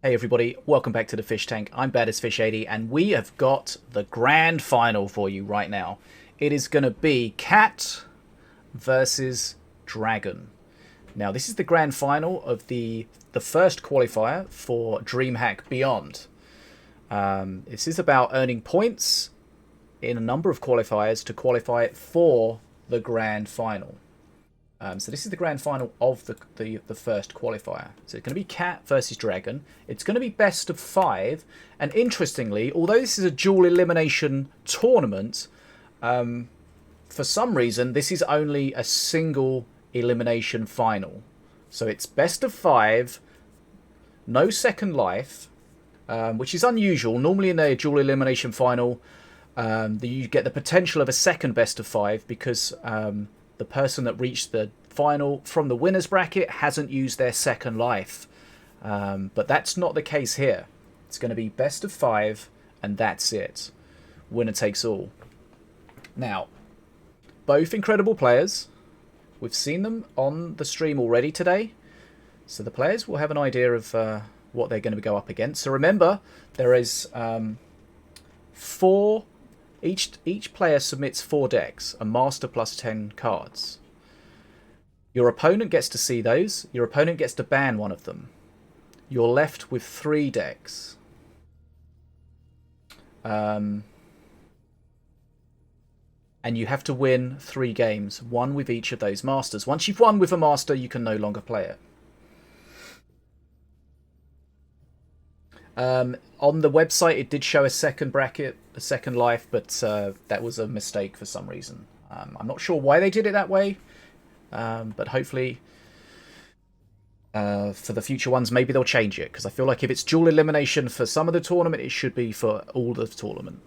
Hey everybody, welcome back to the Fish Tank. I'm BadasFish80 and we have got the grand final for you right now. It is going to be Katt versus dragoN. Now this is the grand final of the first qualifier for DreamHack Beyond. This is about earning points in a number of qualifiers to qualify for the grand final. So this is the grand final of the first qualifier. So it's going to be Katt versus dragoN. It's going to be best of 5. And interestingly, although this is a dual elimination tournament, for some reason this is only a single elimination final. So it's best of 5, no second life, which is unusual. Normally in a dual elimination final, you get the potential of a second best of 5 because the person that reached the final from the winner's bracket hasn't used their second life. But that's not the case here. It's going to be best of 5 and that's it. Winner takes all. Now, both incredible players. We've seen them on the stream already today. So the players will have an idea of what they're going to go up against. So remember, there is 4... Each player submits 4 decks, a master plus 10 cards. Your opponent gets to see those. Your opponent gets to ban one of them. You're left with 3 decks. And you have to win 3 games, 1 with each of those masters. Once you've won with a master, you can no longer play it. On the website, it did show a second bracket, a second life, but that was a mistake for some reason. I'm not sure why they did it that way, but hopefully for the future ones, maybe they'll change it, because I feel like if it's dual elimination for some of the tournament, it should be for all the tournament.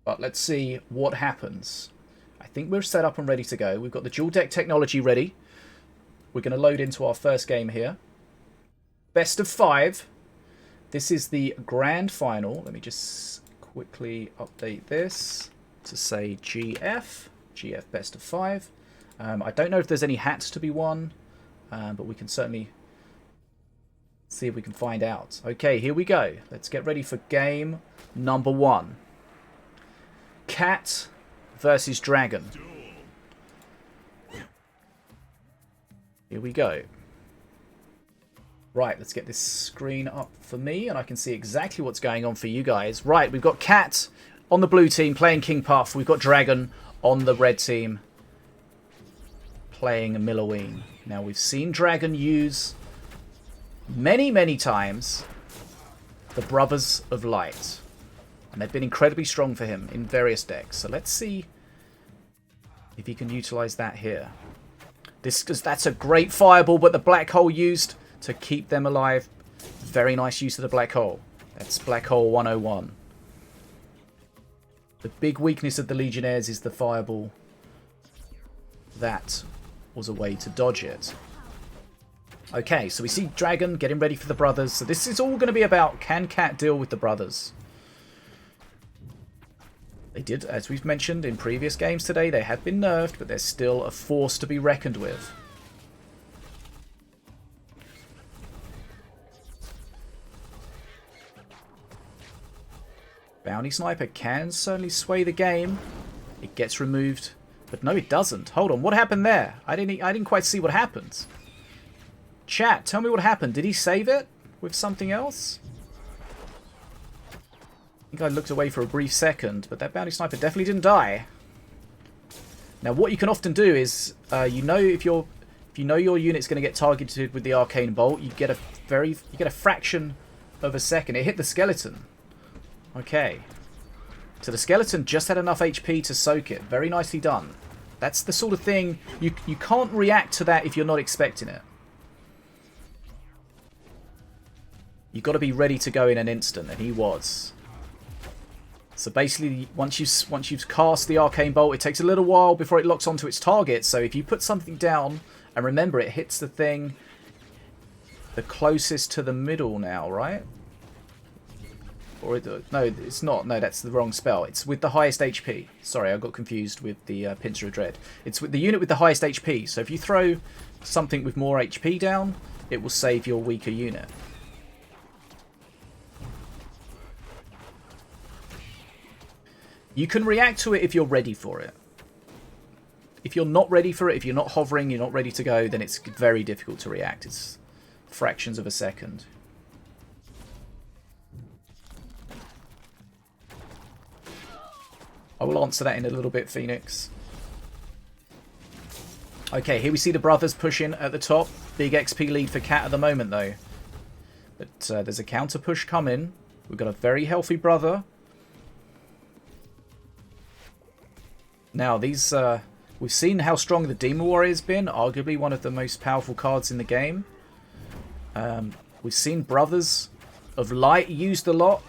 But let's see what happens. I think we're set up and ready to go. We've got the dual deck technology ready. We're going to load into our first game here. Best of 5. This is the grand final. Let me just quickly update this to say GF. GF best of 5. I don't know if there's any hats to be won, but we can certainly see if we can find out. Okay, here we go. Let's get ready for game number 1. Katt versus dragoN. Here we go. Right, let's get this screen up for me, and I can see exactly what's going on for you guys. Right, we've got Katt on the blue team playing King Puff. We've got dragoN on the red team playing Milloween. Now, we've seen dragoN use many times the Brothers of Light, and they've been incredibly strong for him in various decks. So let's see if he can utilize that here. Because that's a great fireball, but the black hole used to keep them alive. Very nice use of the black hole. That's black hole 101. The big weakness of the Legionnaires is the fireball. That was a way to dodge it. Okay, so we see dragoN getting ready for the brothers. So this is all going to be about, can Katt deal with the brothers? They did, as we've mentioned in previous games today, they have been nerfed, but they're still a force to be reckoned with. Bounty Sniper can certainly sway the game. It gets removed, but no, it doesn't. Hold on, what happened there? I didn't quite see what happened. Chat, tell me what happened. Did he save it with something else? I think I looked away for a brief second, but that Bounty Sniper definitely didn't die. Now, what you can often do is, if you know your unit's going to get targeted with the Arcane Bolt, you get a fraction of a second. It hit the skeleton. Okay, so the skeleton just had enough HP to soak it. Very nicely done. That's the sort of thing, you can't react to that if you're not expecting it. You've got to be ready to go in an instant, and he was. So basically, once you've cast the Arcane Bolt, it takes a little while before it locks onto its target. So if you put something down, and remember, it hits the thing the closest to the middle now, right? Or no, it's not. No, that's the wrong spell. It's with the highest HP. Sorry, I got confused with the Pincer of Dread. It's with the unit with the highest HP. So if you throw something with more HP down, it will save your weaker unit. You can react to it if you're ready for it. If you're not ready for it, if you're not hovering, you're not ready to go, then it's very difficult to react. It's fractions of a second. I will answer that in a little bit, Phoenix. Okay, here we see the brothers pushing at the top. Big XP lead for Katt at the moment, though. But there's a counter push coming. We've got a very healthy brother. Now, these... we've seen how strong the Demon Warrior's been. Arguably one of the most powerful cards in the game. We've seen Brothers of Light used a lot.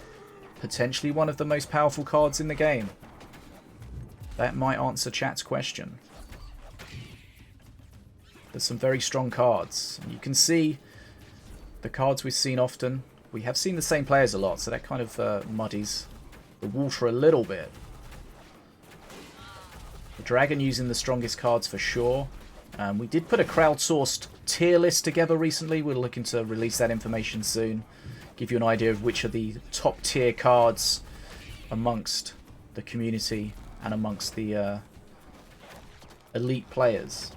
Potentially one of the most powerful cards in the game. That might answer chat's question. There's some very strong cards. And you can see the cards we've seen often. We have seen the same players a lot, so that kind of muddies the water a little bit. The dragoN using the strongest cards for sure. We did put a crowdsourced tier list together recently. We're looking to release that information soon. Give you an idea of which are the top tier cards amongst the community and amongst the elite players.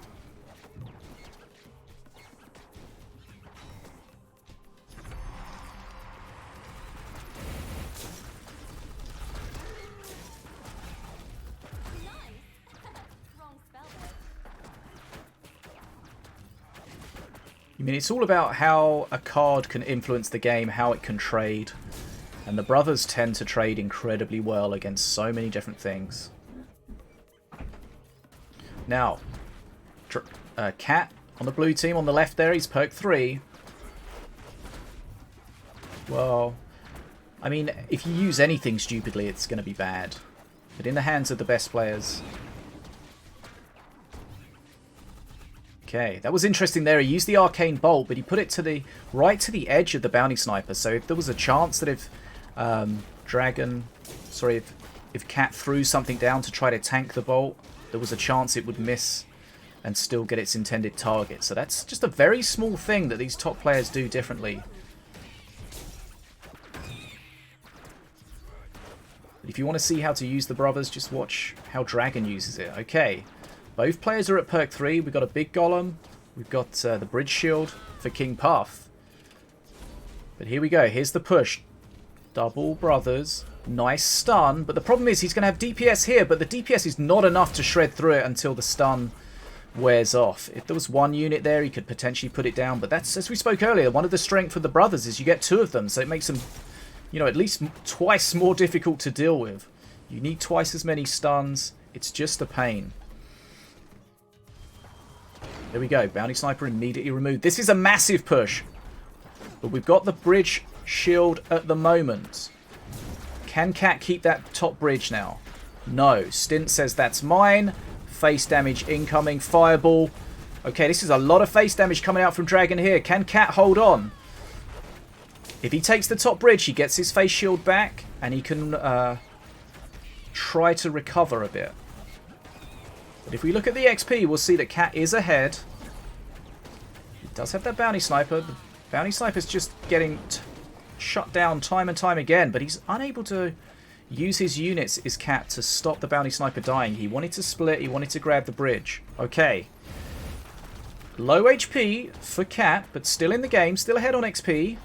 I mean, it's all about how a card can influence the game, how it can trade. And the brothers tend to trade incredibly well against so many different things. Now, Katt on the blue team on the left there, he's perk 3. Well, I mean, if you use anything stupidly, it's going to be bad. But in the hands of the best players... Okay, that was interesting there. He used the Arcane Bolt, but he put it to the right to the edge of the Bounty Sniper. So if there was a chance that if if Katt threw something down to try to tank the bolt, there was a chance it would miss and still get its intended target. So that's just a very small thing that these top players do differently. If you want to see how to use the brothers, just watch how dragoN uses it. Okay. Both players are at perk 3. We've got a big golem. We've got the bridge shield for King Puff. But here we go. Here's the push. Double brothers. Nice stun. But the problem is he's going to have DPS here. But the DPS is not enough to shred through it until the stun wears off. If there was one unit there, he could potentially put it down. But that's, as we spoke earlier, one of the strengths of the brothers is you get 2 of them. So it makes them, you know, at least twice more difficult to deal with. You need twice as many stuns. It's just a pain. There we go. Bounty Sniper immediately removed. This is a massive push. But we've got the bridge shield at the moment. Can Katt keep that top bridge now? No. Stint says that's mine. Face damage incoming. Fireball. Okay, this is a lot of face damage coming out from dragoN here. Can Katt hold on? If he takes the top bridge, he gets his face shield back. And he can try to recover a bit. But if we look at the XP, we'll see that Katt is ahead. He does have that Bounty Sniper. The Bounty Sniper's just getting shut down time and time again. But he's unable to use his units, his Katt, to stop the Bounty Sniper dying. He wanted to split. He wanted to grab the bridge. Okay. Low HP for Katt, but still in the game. Still ahead on XP.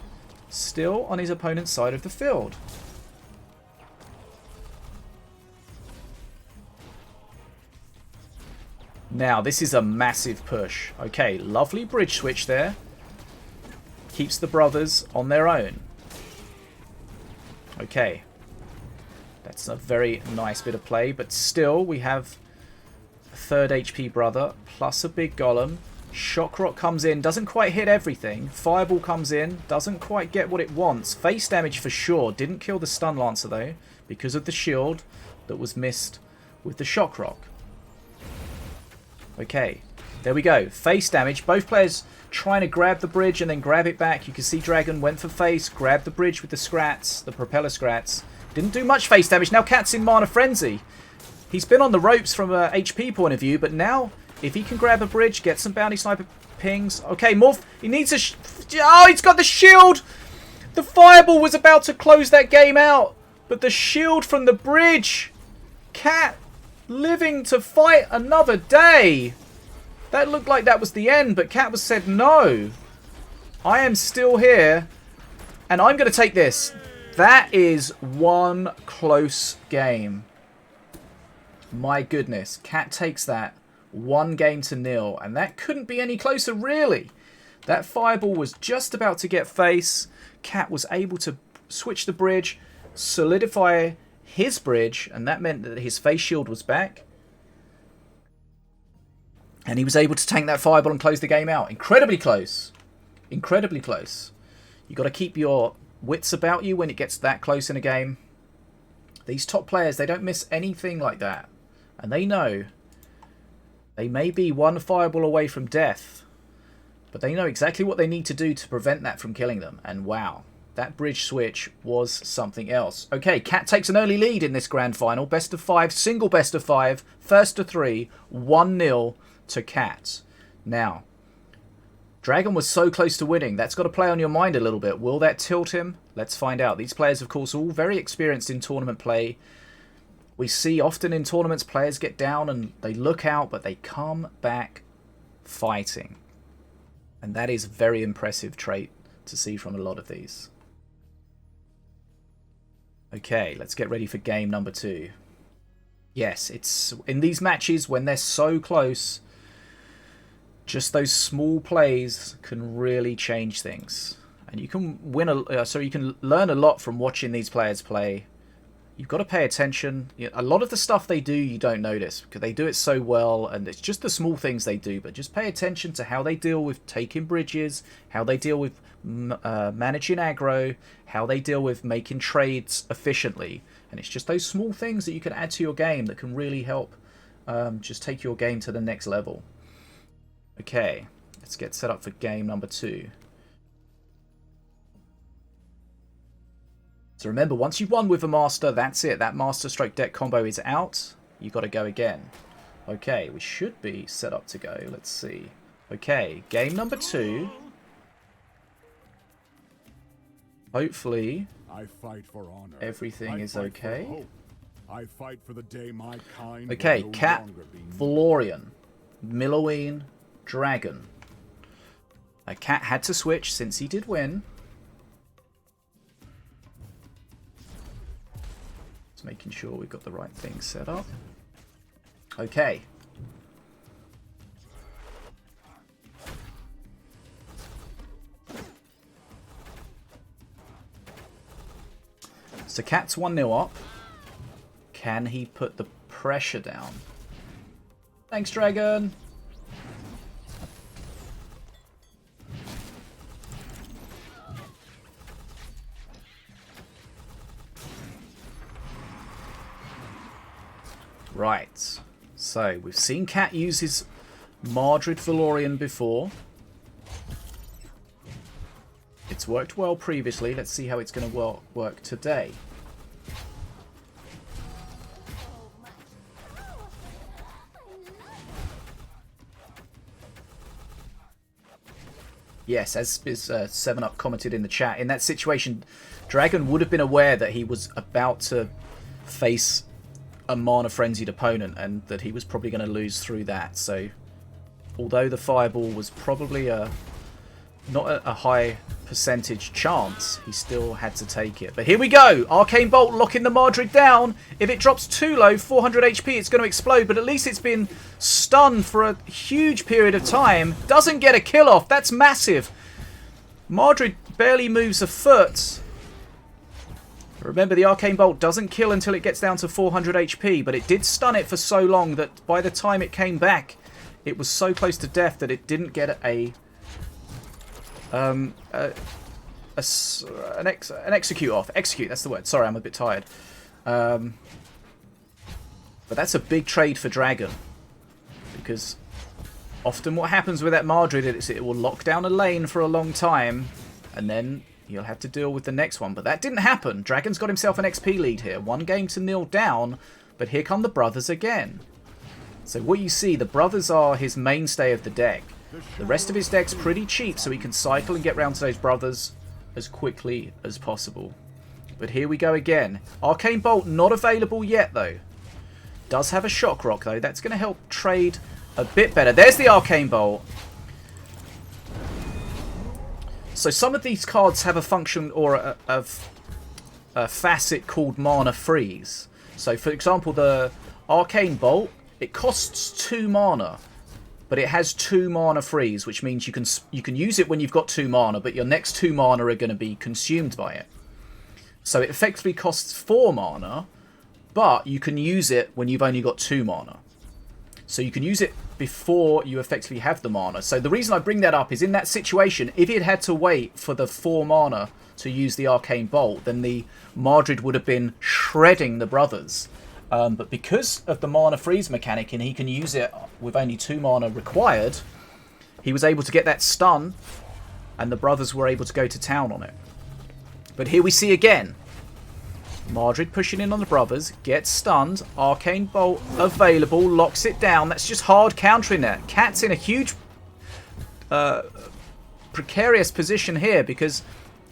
Still on his opponent's side of the field. Now, this is a massive push. Okay, lovely bridge switch there. Keeps the brothers on their own. Okay. That's a very nice bit of play, but still we have a 3rd HP brother plus a big golem. Shock Rock comes in, doesn't quite hit everything. Fireball comes in, doesn't quite get what it wants. Face damage for sure. Didn't kill the Stun Lancer though, because of the shield that was missed with the Shock Rock. Okay, there we go. Face damage. Both players trying to grab the bridge and then grab it back. You can see dragoN went for face, grabbed the bridge with the scrats, the propeller scrats. Didn't do much face damage. Now Katt's in Mana Frenzy. He's been on the ropes from a HP point of view, but now if he can grab a bridge, get some Bounty Sniper pings. Okay, more. He needs a... Oh, he's got the shield! The fireball was about to close that game out. But the shield from the bridge. Katt living to fight another day. That looked like that was the end, but Katt was said no. I am still here. And I'm going to take this. That is one close game. My goodness. Katt takes that 1-0, and that couldn't be any closer, really. That fireball was just about to get face. Katt was able to switch the bridge, solidify his bridge, and that meant that his face shield was back. And he was able to tank that fireball and close the game out. Incredibly close. Incredibly close. You've got to keep your wits about you when it gets that close in a game. These top players, they don't miss anything like that. And they know they may be one fireball away from death, but they know exactly what they need to do to prevent that from killing them. And wow, that bridge switch was something else. Okay, Katt takes an early lead in this grand final. Best of 5, single best of 5, first to 3, 1-0 to Katt. Now, dragoN was so close to winning. That's got to play on your mind a little bit. Will that tilt him? Let's find out. These players, of course, are all very experienced in tournament play. We see often in tournaments players get down and they look out, but they come back fighting. And that is a very impressive trait to see from a lot of these. Okay, let's get ready for game number 2. Yes, it's in these matches when they're so close, just those small plays can really change things. And you can win you can learn a lot from watching these players play. You've got to pay attention. A lot of the stuff they do you don't notice because they do it so well, and it's just the small things they do. But just pay attention to how they deal with taking bridges, how they deal with managing aggro, how they deal with making trades efficiently. And it's just those small things that you can add to your game that can really help just take your game to the next level. Okay, let's get set up for game number 2. So remember, once you've won with a master, that's it. That master stroke deck combo is out. You've got to go again. Okay, we should be set up to go. Let's see. Okay, game number 2. Hopefully, everything is okay. Okay, Katt, Valorian, Milloween, dragoN. Katt had to switch since he did win. Just making sure we've got the right thing set up. Okay. So Katt's 1-0 up. Can he put the pressure down? Thanks, dragoN. Right. So we've seen Katt use his Mardred Valorian before. It's worked well previously. Let's see how it's going to work today. Yes, as is 7up commented in the chat, in that situation, dragoN would have been aware that he was about to face a mana-frenzied opponent and that he was probably going to lose through that. So, although the fireball was probably not a high percentage chance, he still had to take it. But here we go! Arcane Bolt locking the Mardred down. If it drops too low, 400 HP, it's going to explode, but at least it's been stunned for a huge period of time. Doesn't get a kill off. That's massive. Mardred barely moves a foot. Remember, the Arcane Bolt doesn't kill until it gets down to 400 HP, but it did stun it for so long that by the time it came back, it was so close to death that it didn't get an execute off. Execute, that's the word. Sorry, I'm a bit tired. But that's a big trade for dragoN, because often what happens with that Mardred is it will lock down a lane for a long time, and then you'll have to deal with the next one. But that didn't happen. dragoN's got himself an XP lead here. 1-0 down, but here come the brothers again. So what you see, the brothers are his mainstay of the deck. The rest of his deck's pretty cheap, so he can cycle and get round to those brothers as quickly as possible. But here we go again. Arcane Bolt not available yet, though. Does have a Shock Rock, though. That's going to help trade a bit better. There's the Arcane Bolt. So some of these cards have a function or a facet called Mana Freeze. So, for example, the Arcane Bolt, it costs 2 mana. But it has 2 mana freeze, which means you can use it when you've got 2 mana, but your next 2 mana are going to be consumed by it. So it effectively costs 4 mana, but you can use it when you've only got 2 mana. So you can use it before you effectively have the mana. So the reason I bring that up is in that situation, if it had to wait for the 4 mana to use the Arcane Bolt, then the Mardred would have been shredding the brothers. But because of the mana freeze mechanic, and he can use it with only 2 mana required, he was able to get that stun, and the brothers were able to go to town on it. But here we see again, Mardred pushing in on the brothers, gets stunned, Arcane Bolt available, locks it down. That's just hard countering that. Katt's in a huge precarious position here, because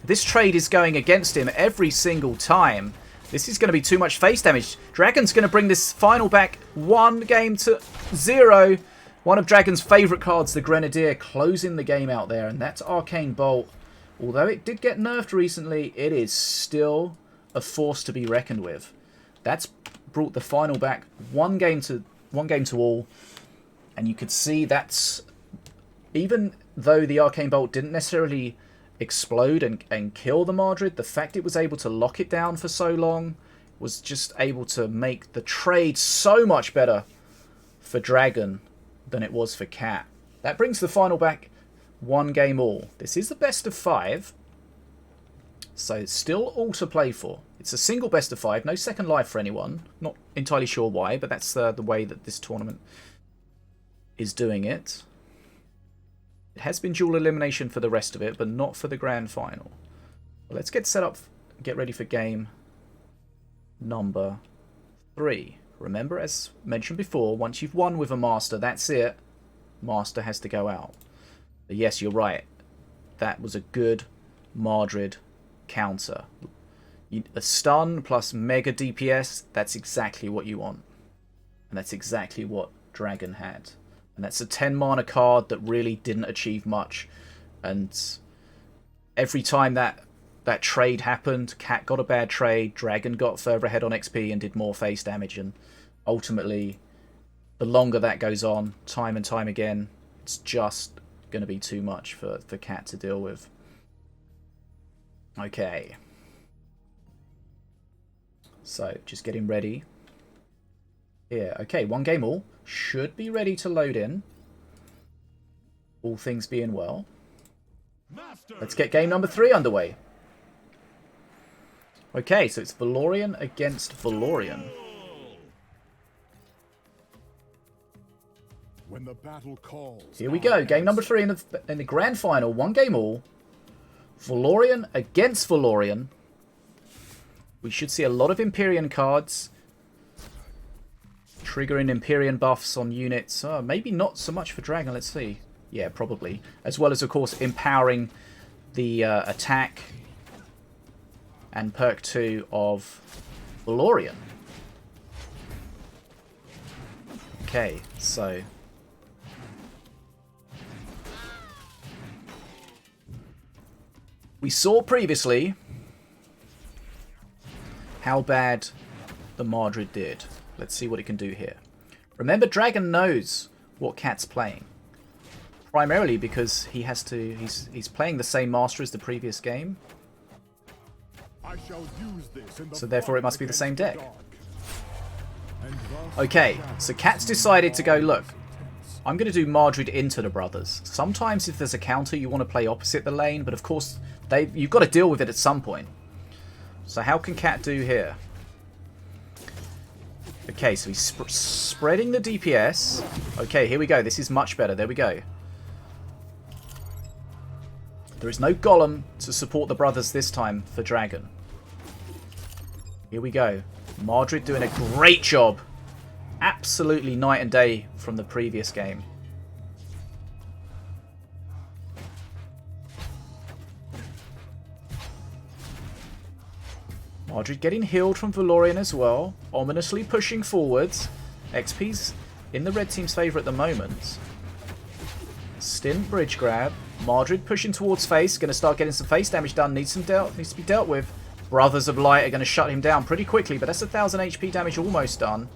this trade is going against him every single time. This is going to be too much face damage. dragoN's going to bring this final back 1-0. One of dragoN's favourite cards, the Grenadier, closing the game out there. And that's Arcane Bolt. Although it did get nerfed recently, it is still a force to be reckoned with. That's brought the final back 1 game to all. And you could see that's, even though the Arcane Bolt didn't necessarily explode and kill the Mardred, the fact it was able to lock it down for so long was just able to make the trade so much better for dragoN than it was for Katt. That brings the final back 1 game all. This is the best of 5, so it's still all to play for. It's a single best of 5, no second life for anyone. Not entirely sure why, but that's the way that this tournament is doing it. It has been dual elimination for the rest of it, but not for the grand final. Well, let's get set up, get ready for game number 3. Remember, as mentioned before, once you've won with a master, that's it. Master has to go out. But yes, you're right. That was a good Mardred counter. A stun plus mega DPS, that's exactly what you want. And that's exactly what dragoN had. And that's a 10 mana card that really didn't achieve much. And every time that trade happened, Katt got a bad trade, dragoN got further ahead on XP and did more face damage. And ultimately, the longer that goes on, time and time again, it's just going to be too much for Katt to deal with. Okay. So, just getting ready. Here, okay, 1 game all. Should be ready to load in. All things being well. Let's get game number 3 underway. Okay, so it's Valorian against Valorian. When the battle calls, here we go, game number 3 in the grand final. 1 game all. Valorian against Valorian. We should see a lot of Empyrean cards. Triggering Empyrean buffs on units. Maybe not so much for dragoN, let's see. Yeah, probably. As well as, of course, empowering the attack and perk 2 of Valorian. Okay, so we saw previously how bad the Mardred did. Let's see what it can do here. Remember, dragoN knows what Katt's playing. Primarily because he has to. He's playing the same master as the previous game. I shall use this in the so therefore it must be the same deck. dark. Okay, so Katt's decided to go, look, I'm going to do Mardred into the brothers. Sometimes if there's a counter you want to play opposite the lane, but of course you've got to deal with it at some point. So how can Katt do here? Okay, so he's spreading the DPS. Okay, here we go. This is much better. There we go. There is no golem to support the brothers this time for dragoN. Here we go. Mardred doing a great job. Absolutely night and day from the previous game. Mardred getting healed from Valorian as well. Ominously pushing forwards. XP's in the red team's favour at the moment. Stint bridge grab. Mardred pushing towards face. Going to start getting some face damage done. Needs to be dealt with. Brothers of Light are going to shut him down pretty quickly, but that's 1,000 HP damage almost done.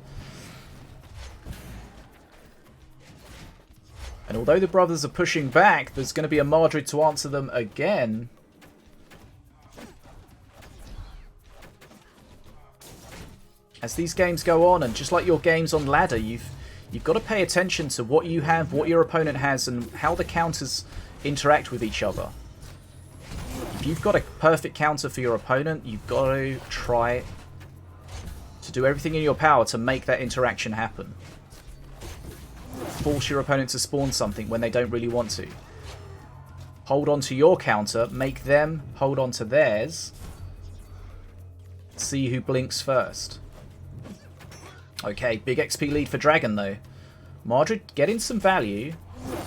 And although the brothers are pushing back, there's going to be a Mardred to answer them again. As these games go on, and just like your games on ladder, you've got to pay attention to what you have, what your opponent has, and how the counters interact with each other. If you've got a perfect counter for your opponent, you've got to try to do everything in your power to make that interaction happen. Force your opponent to spawn something when they don't really want to. Hold on to your counter, make them hold on to theirs. See who blinks first. Okay, big XP lead for dragoN though. Mardred getting some value.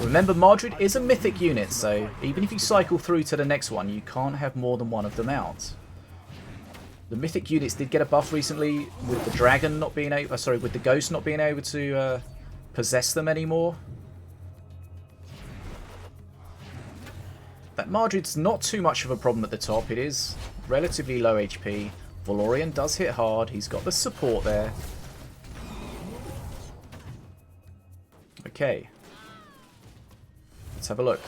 Remember, Mardred is a mythic unit, so even if you cycle through to the next one, you can't have more than one of them out. The mythic units did get a buff recently with the dragoN not being able, with the ghost not being able to possess them anymore. That Mardred's not too much of a problem at the top. It is relatively low HP. Valorian does hit hard. He's got the support there. Okay. Let's have a look.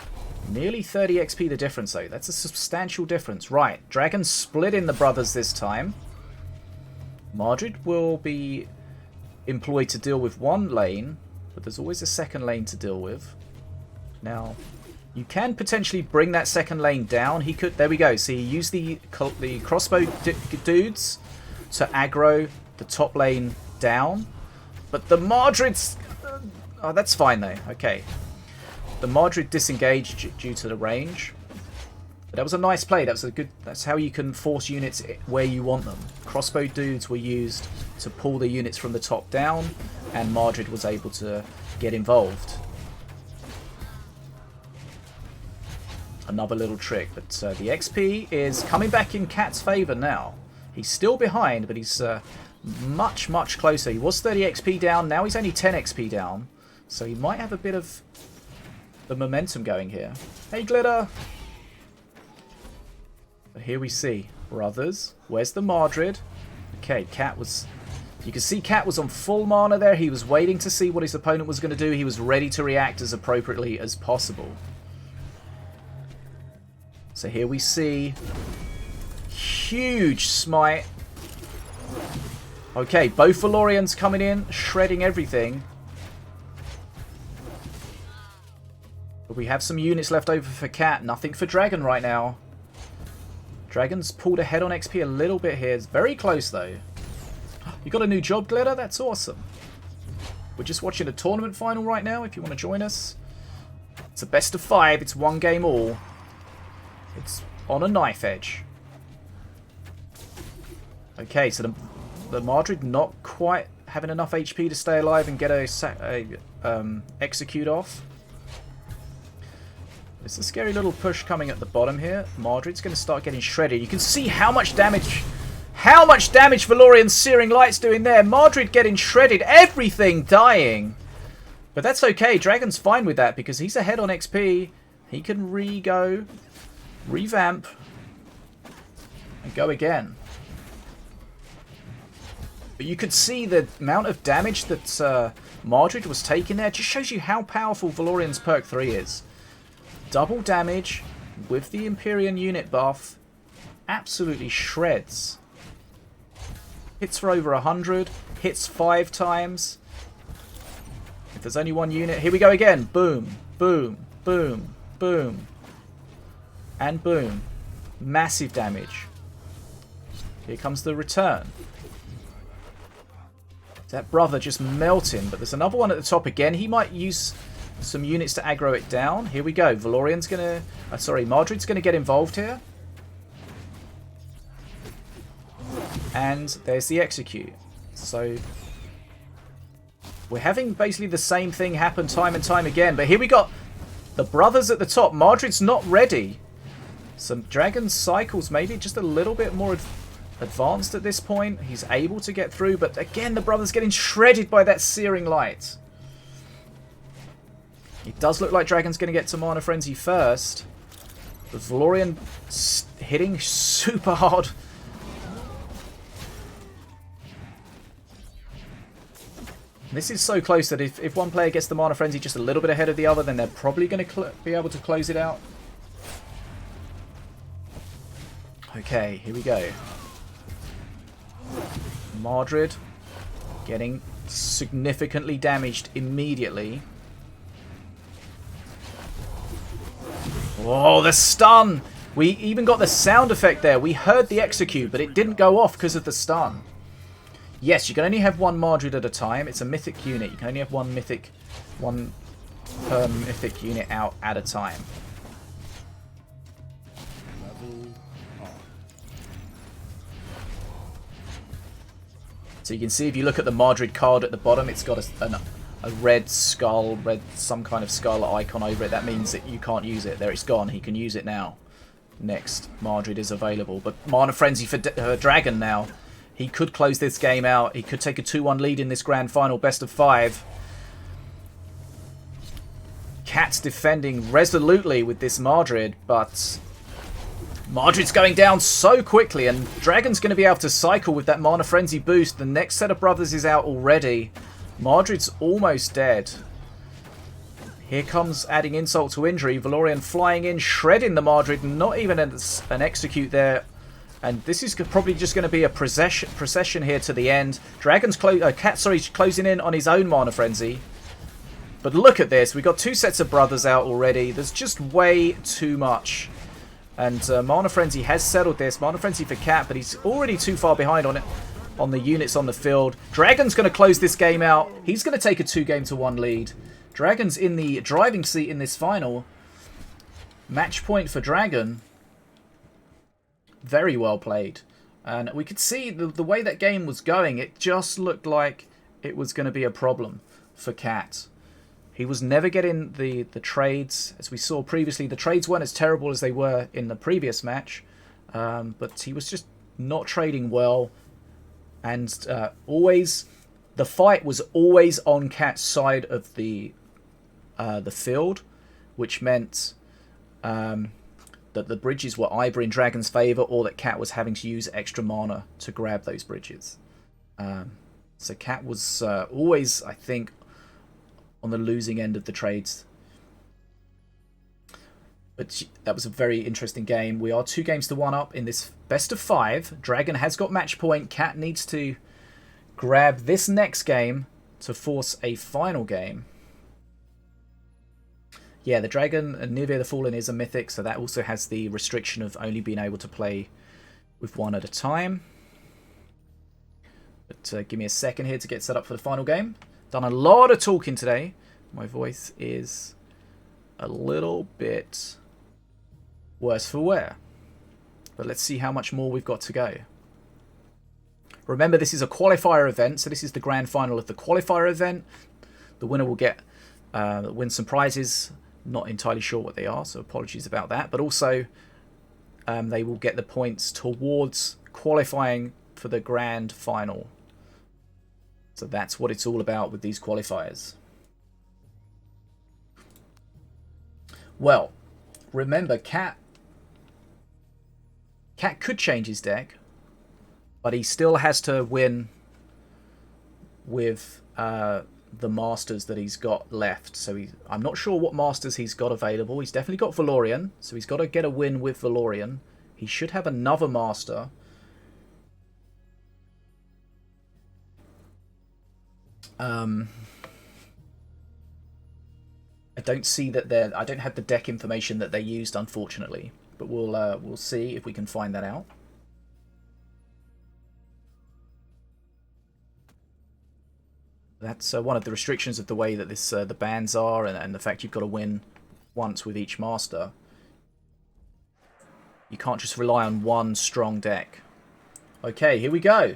Nearly 30 XP the difference though. That's a substantial difference. Right, dragoN split in the brothers this time. Mardred will be employed to deal with one lane, but there's always a second lane to deal with. Now, you can potentially bring that second lane down. He could. There we go. See, he used the crossbow dudes to aggro the top lane down, but the Mardred's. Oh, that's fine though. Okay. The Mardred disengaged due to the range. But that was a nice play. That was a good. That's how you can force units where you want them. Crossbow dudes were used to pull the units from the top down, and Mardred was able to get involved. Another little trick, but the XP is coming back in Katt's favour now. He's still behind, but he's much, much closer. He was 30 XP down. Now he's only 10 XP down, so he might have a bit of the momentum going here. Hey, Glitter! But here we see brothers. Where's the Mardred? Okay, Katt was... You can see Katt was on full mana there. He was waiting to see what his opponent was going to do. He was ready to react as appropriately as possible. So here we see... Huge smite. Okay, both Valorians coming in, shredding everything. But we have some units left over for Katt. Nothing for dragoN right now. dragoN's pulled ahead on XP a little bit here. It's very close though. You got a new job, Glitter? That's awesome. We're just watching a tournament final right now if you want to join us. It's a best of 5. It's one game all. It's on a knife edge. Okay, so the Mardred not quite having enough HP to stay alive and get a execute off. It's a scary little push coming at the bottom here. Mardred's going to start getting shredded. You can see how much damage Valorian's Searing Light's doing there. Mardred getting shredded. Everything dying. But that's okay. dragoN's fine with that because he's ahead on XP. He can revamp, and go again. But you could see the amount of damage that Mardred was taking there. Just shows you how powerful Valorian's perk 3 is. Double damage with the Empyrean unit buff. Absolutely shreds. Hits for over 100. Hits 5 times. If there's only one unit. Here we go again. Boom. Boom. Boom. Boom. And boom. Massive damage. Here comes the return. That brother just melting. But there's another one at the top again. He might use some units to aggro it down. Here we go. Valorian's gonna... Mardred's gonna get involved here. And there's the execute. So... we're having basically the same thing happen time and time again. But here we got the brothers at the top. Mardred's not ready. Some dragoN cycles maybe just a little bit more advanced at this point. He's able to get through, but again, the brother's getting shredded by that searing light. It does look like dragoN's going to get to Mana Frenzy first. But Valorian hitting super hard. This is so close that if one player gets the Mana Frenzy just a little bit ahead of the other, then they're probably going to be able to close it out. Okay, here we go. Mardred getting significantly damaged immediately. Oh, the stun! We even got the sound effect there. We heard the execute, but it didn't go off because of the stun. Yes, you can only have one Mardred at a time. It's a mythic unit. You can only have one per mythic unit out at a time. So you can see if you look at the Mardred card at the bottom, it's got a red skull, some kind of skull icon over it. That means that you can't use it. There, it's gone. He can use it now. Next, Mardred is available. But Mana Frenzy for dragoN now. He could close this game out. He could take a 2-1 lead in this grand final, best of 5. Katt's defending resolutely with this Mardred, but Mardred's going down so quickly, and dragoN's going to be able to cycle with that Mana Frenzy boost. The next set of brothers is out already. Mardred's almost dead. Here comes adding insult to injury. Valorian flying in, shredding the Mardred. Not even an execute there. And this is probably just going to be a procession here to the end. Katt's closing in on his own Mana Frenzy. But look at this. We've got 2 sets of brothers out already. There's just way too much. And Mana Frenzy has settled this. Mana Frenzy for Katt, but he's already too far behind on the units on the field. dragoN's going to close this game out. He's going to take a 2-1 lead. dragoN's in the driving seat in this final. Match point for dragoN. Very well played. And we could see the way that game was going, it just looked like it was going to be a problem for Katt. He was never getting the trades. As we saw previously, the trades weren't as terrible as they were in the previous match. But he was just not trading well. And the fight was always on Katt's side of the field, which meant that the bridges were either in dragoN's favour or that Katt was having to use extra mana to grab those bridges. So Katt was always, I think, on the losing end of the trades. But that was a very interesting game. We are 2-1 up in this best of 5. dragoN has got match point. Katt needs to grab this next game to force a final game. Yeah, the dragoN, Nivea the Fallen, is a mythic, so that also has the restriction of only being able to play with 1 at a time. But give me a second here to get set up for the final game. Done a lot of talking today. My voice is a little bit worse for wear. But let's see how much more we've got to go. Remember, this is a qualifier event, so this is the grand final of the qualifier event. The winner will win some prizes. Not entirely sure what they are, so apologies about that. But also, they will get the points towards qualifying for the grand final. So that's what it's all about with these qualifiers. Well, remember, Katt could change his deck, but he still has to win with the Masters that he's got left. So I'm not sure what Masters he's got available. He's definitely got Valorian, so he's got to get a win with Valorian. He should have another Master. I don't see that I don't have the deck information that they used, unfortunately. But we'll see if we can find that out. That's one of the restrictions of the way that the bans are, and the fact you've got to win once with each master. You can't just rely on one strong deck. Okay, here we go.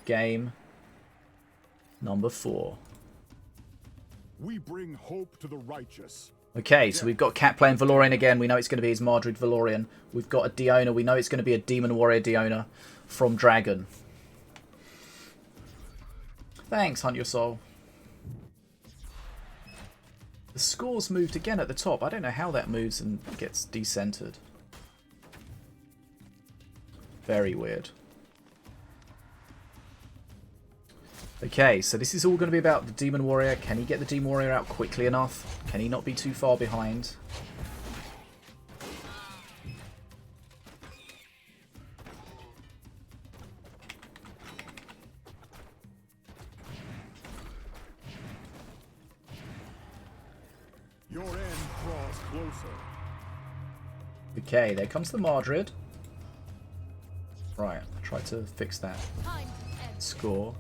Game number 4. We bring hope to the righteous. Okay, so we've got Katt playing Valorian again. We know it's going to be his Madrid Valorian. We've got a Diona. We know it's going to be a Demon Warrior Diona from dragoN. Thanks, Hunt Your Soul. The score's moved again at the top. I don't know how that moves and gets decentered. Very weird. Okay, so this is all going to be about the Demon Warrior. Can he get the Demon Warrior out quickly enough? Can he not be too far behind? Your end draws closer. Okay, there comes the Madrid. Right, try to fix that score.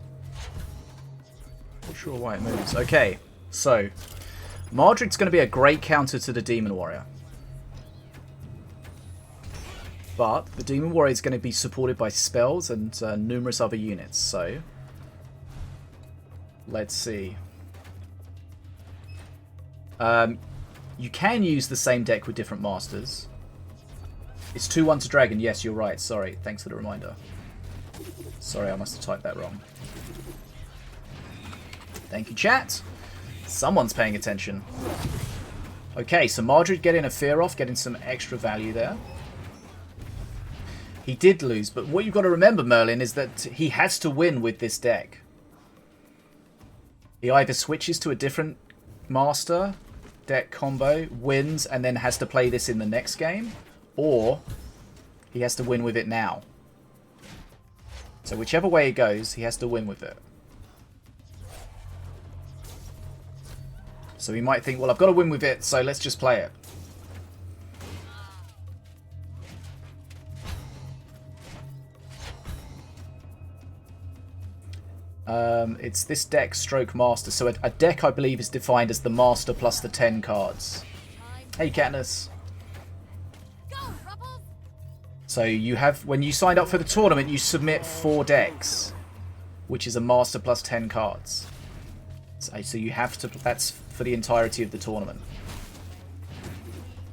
Not sure why it moves. Okay, so Madrid's going to be a great counter to the Demon Warrior. But the Demon Warrior is going to be supported by spells and numerous other units. So let's see. You can use the same deck with different masters. It's 2-1 to dragoN. Yes, you're right. Sorry. Thanks for the reminder. Sorry, I must have typed that wrong. Thank you, chat. Someone's paying attention. Okay, so Madrid getting a fear off, getting some extra value there. He did lose, but what you've got to remember, Merlin, is that he has to win with this deck. He either switches to a different master deck combo, wins, and then has to play this in the next game, or he has to win with it now. So whichever way it goes, he has to win with it. So he might think, well, I've got to win with it, so let's just play it. It's this deck stroke master. So a deck, I believe, is defined as the master plus the 10 cards. Hey, Katniss. So you have, when you signed up for the tournament, you submit 4 decks, which is a master plus 10 cards. So you have to, that's for the entirety of the tournament.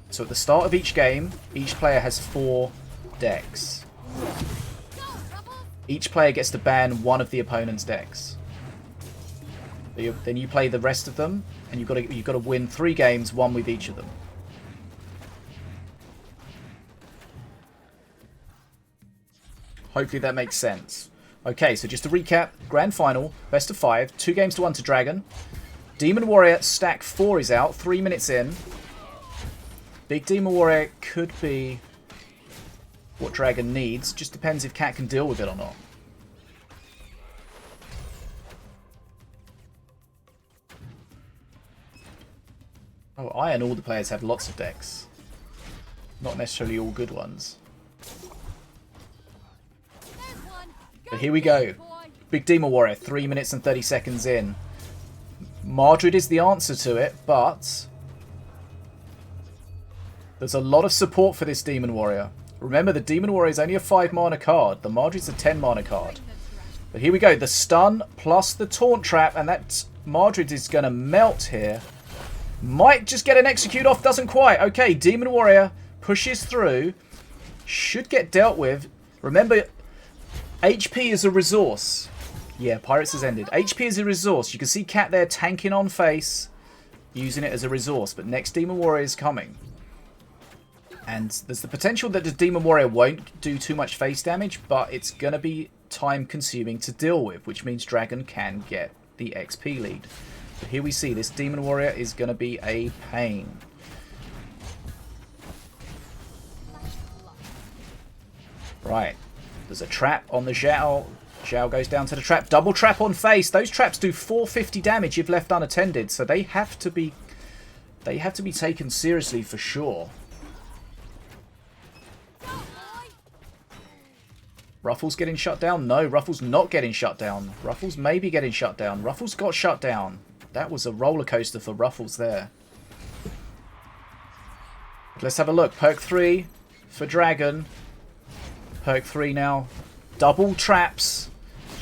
So at the start of each game, each player has 4 decks. Each player gets to ban one of the opponent's decks. Then you play the rest of them, and you've got to win 3 games, 1 with each of them. Hopefully that makes sense. Okay, so just to recap, Grand Final, best of 5, 2 games to 1 to dragoN. Demon Warrior stack 4 is out, 3 minutes in. Big Demon Warrior could be what dragoN needs, just depends if Katt can deal with it or not. Oh, Iron, all the players have lots of decks. Not necessarily all good ones. But here we go. Big Demon Warrior, 3 minutes and 30 seconds in. Madrid is the answer to it, but there's a lot of support for this Demon Warrior. Remember, the Demon Warrior is only a 5 mana card. The Madrid's a 10 mana card. But here we go. The stun plus the taunt trap, and that Madrid is going to melt here. Might just get an execute off, doesn't quite. Okay, Demon Warrior pushes through. Should get dealt with. Remember, HP is a resource. Yeah, Pirates has ended. HP is a resource. You can see Katt there tanking on face, using it as a resource. But next Demon Warrior is coming. And there's the potential that the Demon Warrior won't do too much face damage, but it's going to be time consuming to deal with, which means dragoN can get the XP lead. But here we see this Demon Warrior is going to be a pain. Right. There's a trap on the Zhao. Zhao goes down to the trap. Double trap on face. Those traps do 450 damage if left unattended, so they have to be taken seriously for sure. Ruffles getting shut down? No, Ruffles not getting shut down. Ruffles maybe getting shut down. Ruffles got shut down. That was a roller coaster for Ruffles there. Let's have a look. Perk 3 for dragoN. Perk 3 now. Double traps.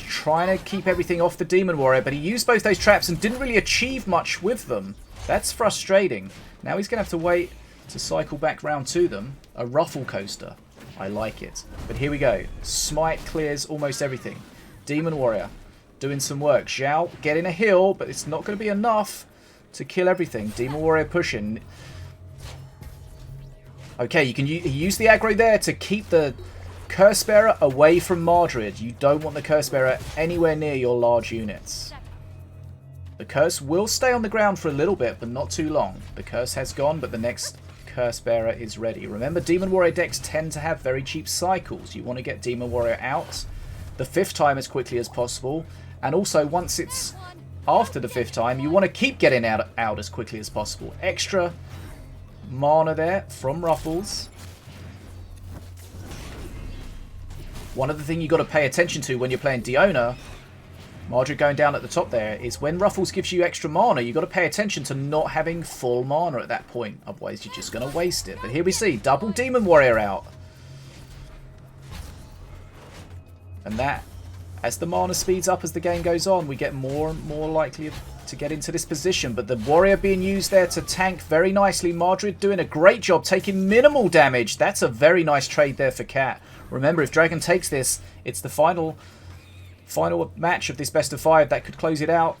Trying to keep everything off the Demon Warrior, but he used both those traps and didn't really achieve much with them. That's frustrating. Now he's going to have to wait to cycle back round to them. A ruffle coaster. I like it. But here we go. Smite clears almost everything. Demon Warrior doing some work. Zhao getting a heal, but it's not going to be enough to kill everything. Demon Warrior pushing. Okay, you can use the aggro there to keep the Curse Bearer away from Mardred. You don't want the Curse Bearer anywhere near your large units. The Curse will stay on the ground for a little bit, but not too long. The Curse has gone, but the next Curse Bearer is ready. Remember, Demon Warrior decks tend to have very cheap cycles. You want to get Demon Warrior out the 5th time as quickly as possible. And also, once it's after the 5th time, you want to keep getting out as quickly as possible. Extra mana there from Ruffles. One other thing you've got to pay attention to when you're playing Diona, Mardred going down at the top there, is when Ruffles gives you extra mana, you've got to pay attention to not having full mana at that point. Otherwise, you're just going to waste it. But here we see double Demon Warrior out. And that, as the mana speeds up as the game goes on, we get more and more likely to get into this position. But the Warrior being used there to tank very nicely. Mardred doing a great job, taking minimal damage. That's a very nice trade there for Katt. Remember, if dragoN takes this, it's the final match of this best of 5 that could close it out.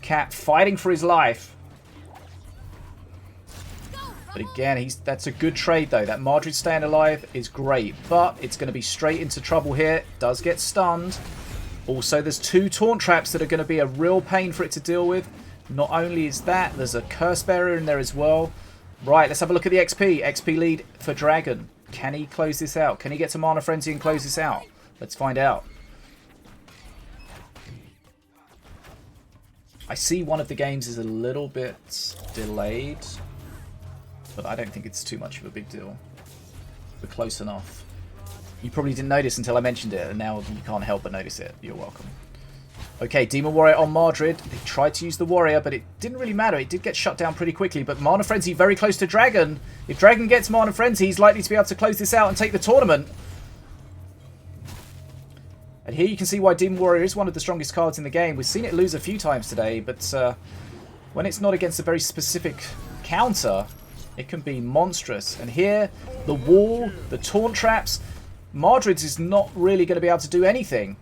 Katt fighting for his life. But again, that's a good trade though. That Mardred staying alive is great, but it's going to be straight into trouble here. Does get stunned. Also, there's 2 taunt traps that are going to be a real pain for it to deal with. Not only is that, there's a Curse Bearer in there as well. Right, let's have a look at the XP. XP lead for dragoN. Can he close this out? Can he get to Mana Frenzy and close this out? Let's find out. I see one of the games is a little bit delayed, but I don't think it's too much of a big deal. We're close enough. You probably didn't notice until I mentioned it, and now you can't help but notice it. You're welcome. Okay, Demon Warrior on Mardred. He tried to use the Warrior, but it didn't really matter. It did get shut down pretty quickly, but Mana Frenzy very close to dragoN. If dragoN gets Mana Frenzy, he's likely to be able to close this out and take the tournament. And here you can see why Demon Warrior is one of the strongest cards in the game. We've seen it lose a few times today, but when it's not against a very specific counter, it can be monstrous. And here, the wall, the taunt traps, Mardred is not really going to be able to do anything.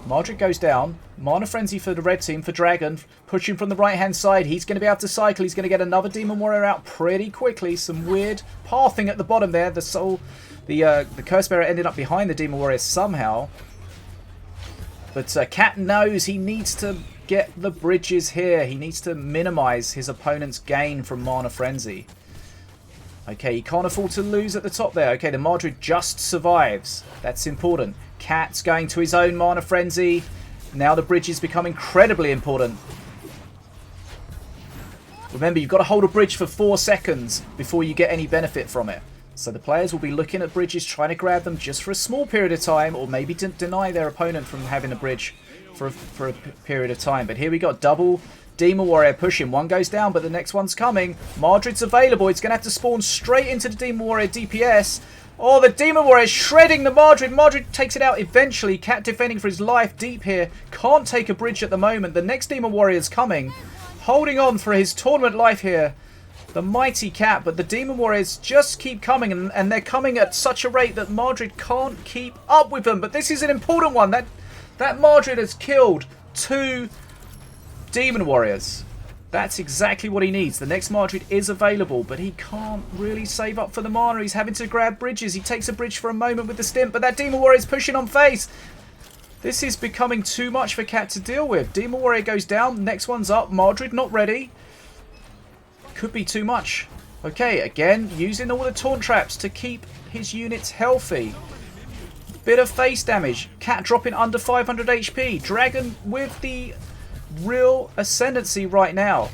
Mardred goes down. Mana Frenzy for the red team, for dragoN. Pushing from the right-hand side. He's going to be able to cycle. He's going to get another Demon Warrior out pretty quickly. Some weird pathing at the bottom there. The Curse Bearer ended up behind the Demon Warrior somehow. But Katt knows he needs to get the bridges here. He needs to minimize his opponent's gain from Mana Frenzy. Okay, he can't afford to lose at the top there. Okay, the Mardred just survives. That's important. Katt's going to his own Mana Frenzy. Now the bridges become incredibly important. Remember, you've got to hold a bridge for 4 seconds before you get any benefit from it. So the players will be looking at bridges, trying to grab them just for a small period of time, or maybe to deny their opponent from having a bridge for a period of time. But here we got double Demon Warrior pushing. One goes down, but the next one's coming. Mardred's available. It's going to have to spawn straight into the Demon Warrior DPS. Oh, the Demon Warrior is shredding the Mardred. Mardred takes it out eventually. Katt defending for his life deep here. Can't take a bridge at the moment. The next Demon Warrior is coming. Holding on for his tournament life here. The mighty Katt, but the Demon Warriors just keep coming, and they're coming at such a rate that Mardred can't keep up with them. But this is an important one. That Mardred has killed 2 Demon Warriors. That's exactly what he needs. The next Mardred is available, but he can't really save up for the mana. He's having to grab bridges. He takes a bridge for a moment with the stint, but that Demon Warrior is pushing on face. This is becoming too much for Katt to deal with. Demon Warrior goes down. Next one's up. Mardred not ready. Could be too much. Okay, again, using all the taunt traps to keep his units healthy. Bit of face damage. Katt dropping under 500 HP. dragoN with the real ascendancy right now.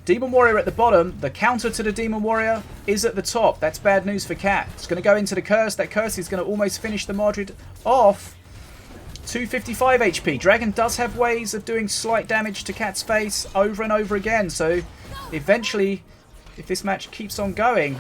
Demon Warrior at the bottom. The counter to the Demon Warrior is at the top. That's bad news for Katt. It's going to go into the curse. That curse is going to almost finish the Mardred off. 255 HP. dragoN does have ways of doing slight damage to Katt's face over and over again. So eventually, if this match keeps on going,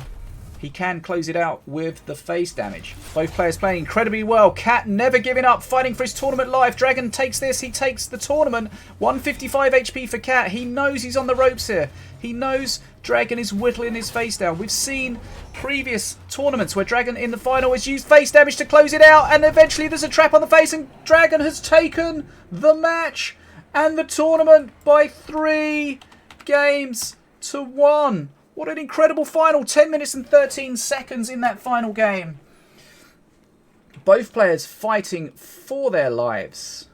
he can close it out with the face damage. Both players playing incredibly well. Katt never giving up, fighting for his tournament life. dragoN takes this, he takes the tournament. 155 HP for Katt. He knows he's on the ropes here. He knows dragoN is whittling his face down. We've seen previous tournaments where dragoN in the final has used face damage to close it out, and eventually there's a trap on the face, and dragoN has taken the match and the tournament by 3 games to 1. What an incredible final. 10 minutes and 13 seconds in that final game. Both players fighting for their lives.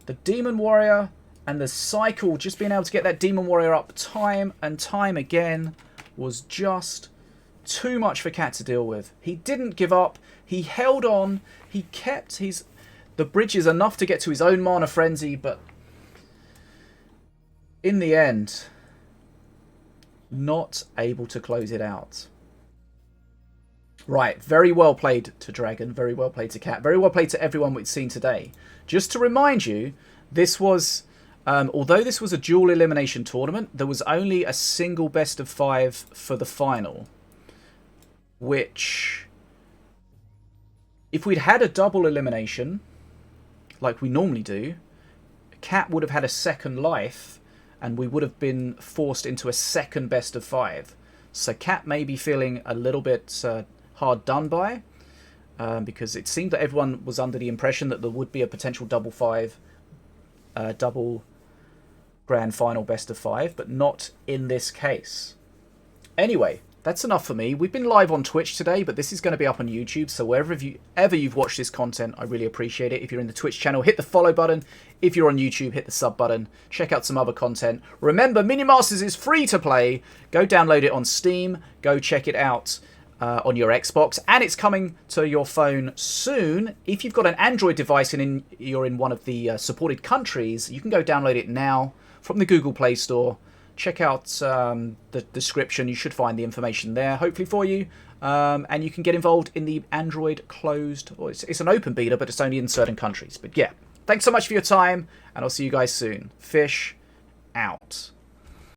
The Demon Warrior and the cycle, just being able to get that Demon Warrior up time and time again, was just too much for Katt to deal with. He didn't give up. He held on. He kept the bridges enough to get to his own Mana Frenzy, but in the end, not able to close it out. Right, very well played to dragoN, very well played to Katt, very well played to everyone we've seen today. Just to remind you, this was, although this was a dual elimination tournament, there was only a single best of 5 for the final, which, if we'd had a double elimination, like we normally do, Katt would have had a second life, and we would have been forced into a second best of 5. So Katt may be feeling a little bit hard done by, because it seemed that everyone was under the impression that there would be a potential double grand final best of 5, but not in this case. Anyway, that's enough for me. We've been live on Twitch today, but this is going to be up on YouTube, so wherever you've watched this content, I really appreciate it. If you're in the Twitch channel, hit the follow button. If you're on YouTube, hit the sub button. Check out some other content. Remember, Minion Masters is free to play. Go download it on Steam. Go check it out on your Xbox, and it's coming to your phone soon. If you've got an Android device and you're in one of the supported countries, you can go download it now from the Google Play Store. Check out the description. You should find the information there, hopefully for you. And you can get involved in the Android closed... Well, it's an open beta, but it's only in certain countries. But yeah, thanks so much for your time, and I'll see you guys soon. Fish out.